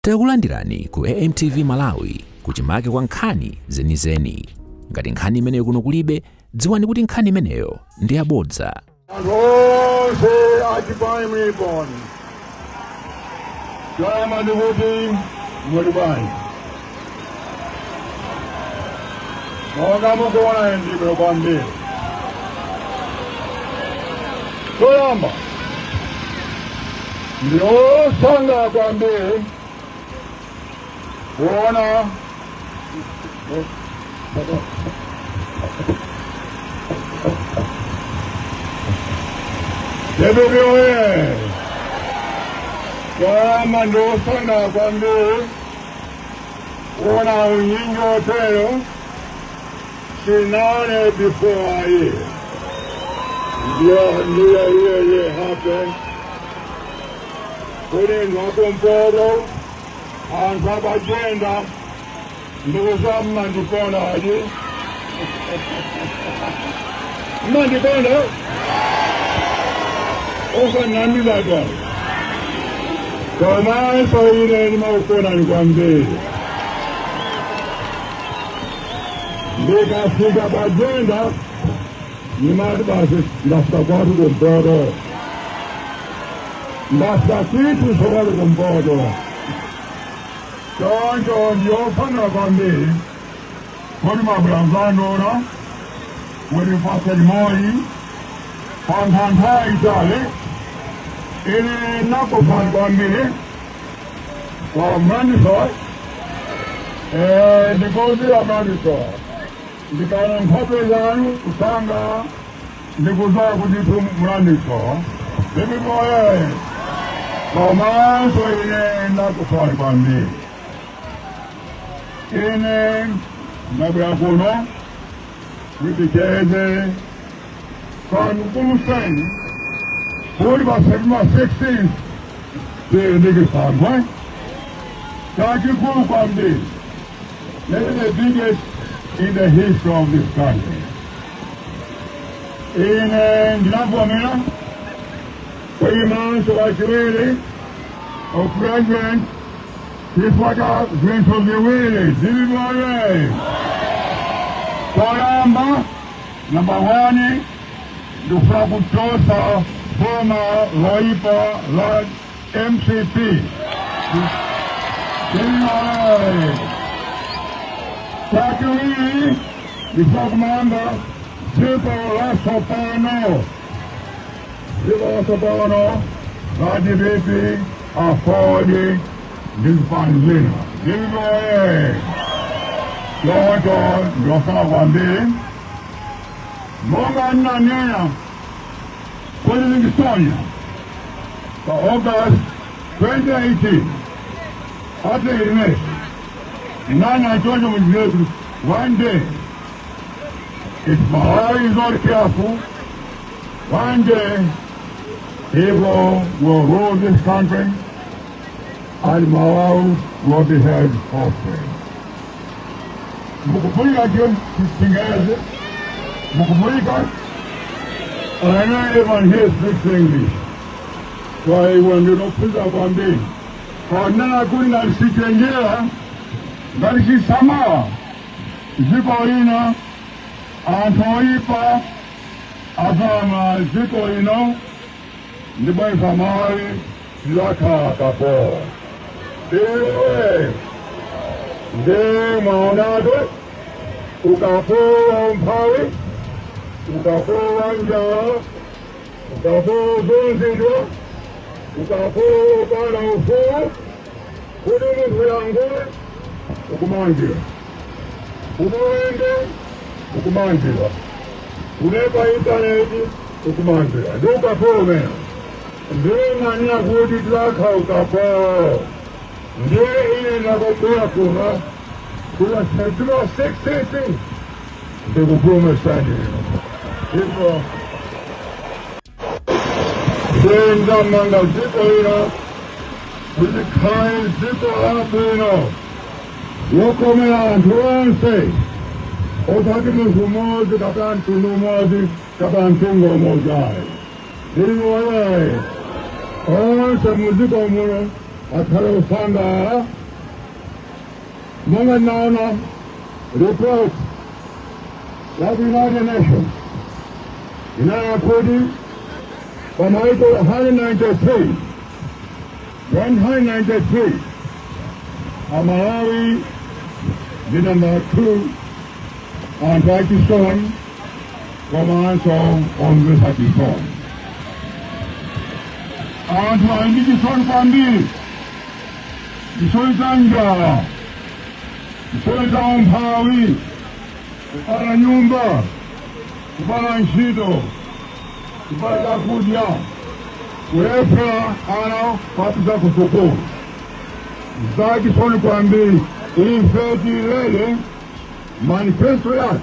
Takulandirani ku AMTV Malawi kuchimake kwa nkhani zenizeni. Ngati nkhani imeneyo kuno kulibe, dziwani kuti nkhani imeneyo ndi yabodza. Ndio sanga kwambie kuona Debebioe kama ndio sanga kwambie kuona unyinyo teo sinane before aye ndio happen. Putting Wakumporo on top agenda, Nuzam Mandipona, Mandipona, also Namilaga. So now, so you know, Mokona one day. They can think of agenda, you might have it, that's the water to brother. Basta kitu sokali kumbodo. Choncho ndio fana kwambi. Kodi mabranzano na. Wadi faseli moi. Pantanta itale. Ili nako fan kwambi. Kwa mrani soy. Nikozi ya mrani soy. Ndikana mkope zanu usanga. Ndikuzoa kujitu mrani soy. Bibi moye. Comment soyez là pour faire grandir. Ine Nabragono, Ripikeze, quand nous sommes, pour le basement 16, c'est le Sagouin. Quand you go grandir, that is the biggest in the history of this country. In Gnabomena, Payment of Akirele, of President, Tifaka, Grant of the Willie, Dibibore, Karamba, number one, the Frabutosa, former Loipa, Lord MCP. Dibibore, Takiri, the Fragmanda, Super Rasopano. Sibosabano, Radivipi, Afodi, Dilpanzina. Dilgoe, Lord, Yosa Wande, Monga Nana, President Estonia, for August 2018, after the next, Nana told him one day, if Mahari is not careful, one day, people will rule this country and Malawi will be held hostage. Mukupulika Jim Kingazi, Mukupulika, I know everyone here speaks English. So when you don't put up on me, for now I couldn't speak English, but she's Sama, Zipolina, Antoipa, Azama, Zipolino, the boy from Mali, Laka Kapo. De Monado, Ukapo Pari, Ukapo Ranja, Ukapo Zonzido, Ukapo Banofo, Kudu Yango, Ukumandi, Ukumandi, Ukumandi. Unepa internet, Ukumandi. Duka po me. Ndi mania kudi tlaka ukapo. Ndi ile nagotua kuna. Kuna sedro 680. Duka po me sadi. Ipo. Senda manga zipo ina. Kuli kai zipo hapo ina. Woko me antuanse. Otaki musumozi kapantu numozi kapantungo mozai. Dili wale. Onse muziko muno atalofanga monga naona report ya United Nations inayakodi kwa maito 193 Malawi the number 2 on Pakistan Komanso on the Pakistan. And I need to son Pandi, the son Zanga, the son Down Pawi, the Paranyumba, the Balanchido, the Balakudia, wherever Anna Papisa Kosoko. Zaki son Pandi, in 30 lady, manifesto yake.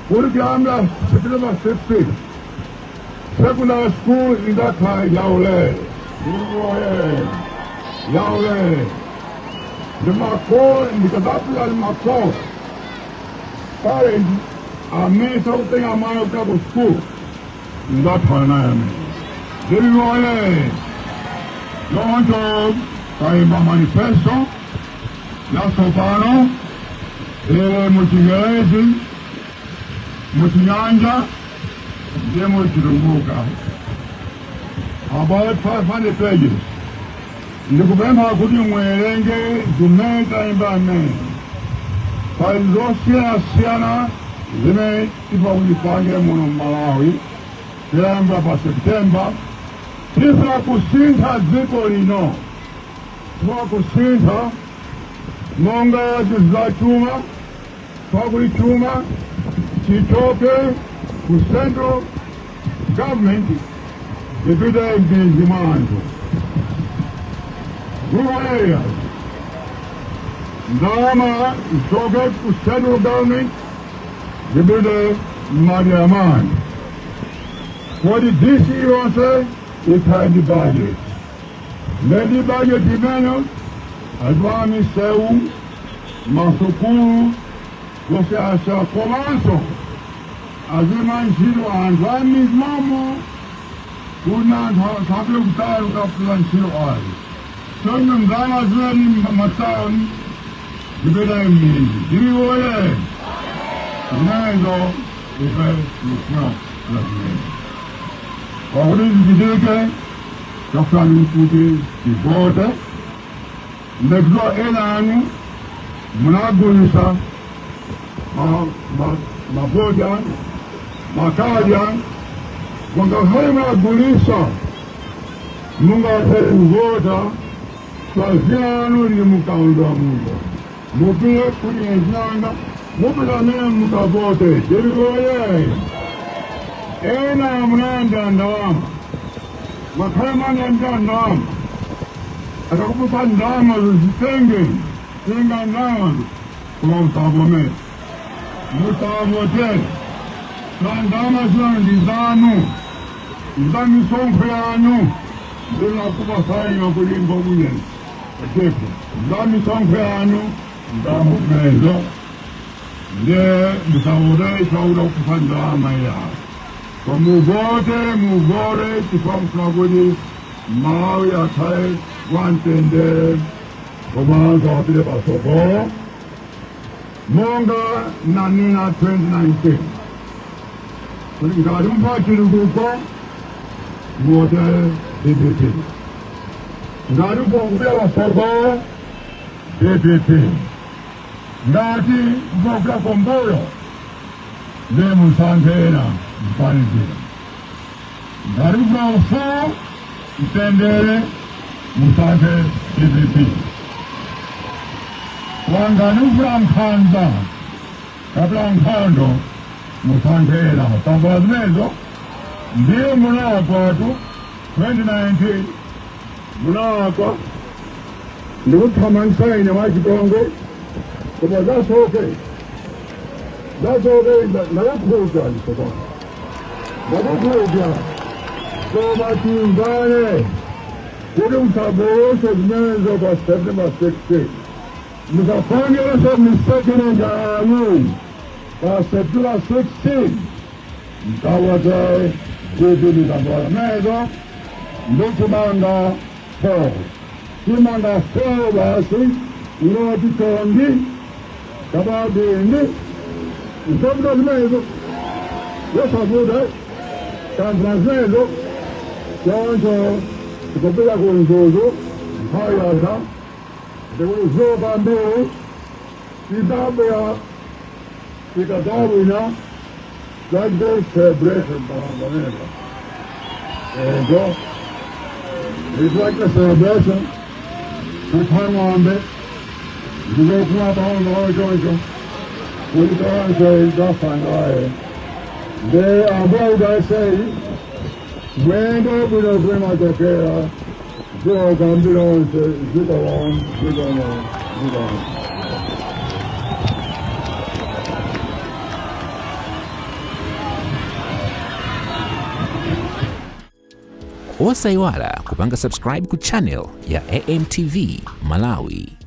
Kurugamba September 16th. Secondary school in that time, Yaule. The Mako and the Kadapia and Mako. Parents are made something a man of double school. In that time, I am. No one told Kaima Manifesto, Yasopano, Mutigation. Mutinyanja, demo Chirumuka. About 500 pages. Nikubema kudi mwelenge dumeta imbame. Paizosia siana zime tifa ulipange mwono Malawi. Septemba pa Septemba. Tifa kusinta ziko lino. Tifa kusinta monga jizla chuma. Paguli chuma. Chitoke to central government if it has been demanded. Rural areas. Dama Chitoke to central government if it is Madiaman. What did this year say? It had the budget. Let the budget demand Adwami Seu, Masukuru, você acha comanso azimanjiro andwami mamo kuna sablo kutaru kaplanjiro ali sono ngama zweni mataoni dibeda mimi diwiole nazo ife no la ori dideke kafani kuti dibote negro enanu munagunisa Mabojan, Makajan, Mangahema Gulisa, Munga Vota, Swaziano ni Mukanda Munga. Mupia Kuni Nanga, Mupila Mukavote, Jerigoye. Ena Munanda Nam, Makama Nam, Akakupan Dama Zitenge, Singa Nam, from Sabome. Mutavote, Sandama Zanu, Zami Sonfreanu, Della Kupasai Kulimbo Williams, Zami Sonfreanu, Damu Mezo, the Savore, Sauda Kupandamaya. So Mugore, to come from Maui Atai, one tender, Command of the Pasoko. Monga Nanina 2019. So in Garden Party Ruko, water DPP. Garden Bogla Sobo, DPP. Nati Bogla Combolo, Nemu Santena, Panji. Garden Bogla, Tendere, Musante, DPP. Wanganu from Kanda, Kaplan Kando, Musantela, Tabazmezo, Dear Munaco, 2019, Munaco, look from inside the Mighty Congo, but that's okay. That's okay, but not program. Not program. So much in Bane, Udum Tabos of millions of September 16. Mukafanya some mistake in January. September 16. Mkawate kutu nikabora mezo. Ndukubanga 4. Simanga seo basi, uroti tondi, kababindi, usabda zimezo. Yes, I do that. Can translate. Jonjo, tukopela kunzozo, haya sa. Dewo bambe, sidabya, sikadawina, like this celebration banana. There you go. It's like a celebration. Put time on it. You go come out on the Lord Jonjo. When you go and say, that's fine, alright. They are what I say. When we don't bring out the care, go come below, sit along, sit on. Osaiwala kupanga subscribe ku channel ya AMTV Malawi.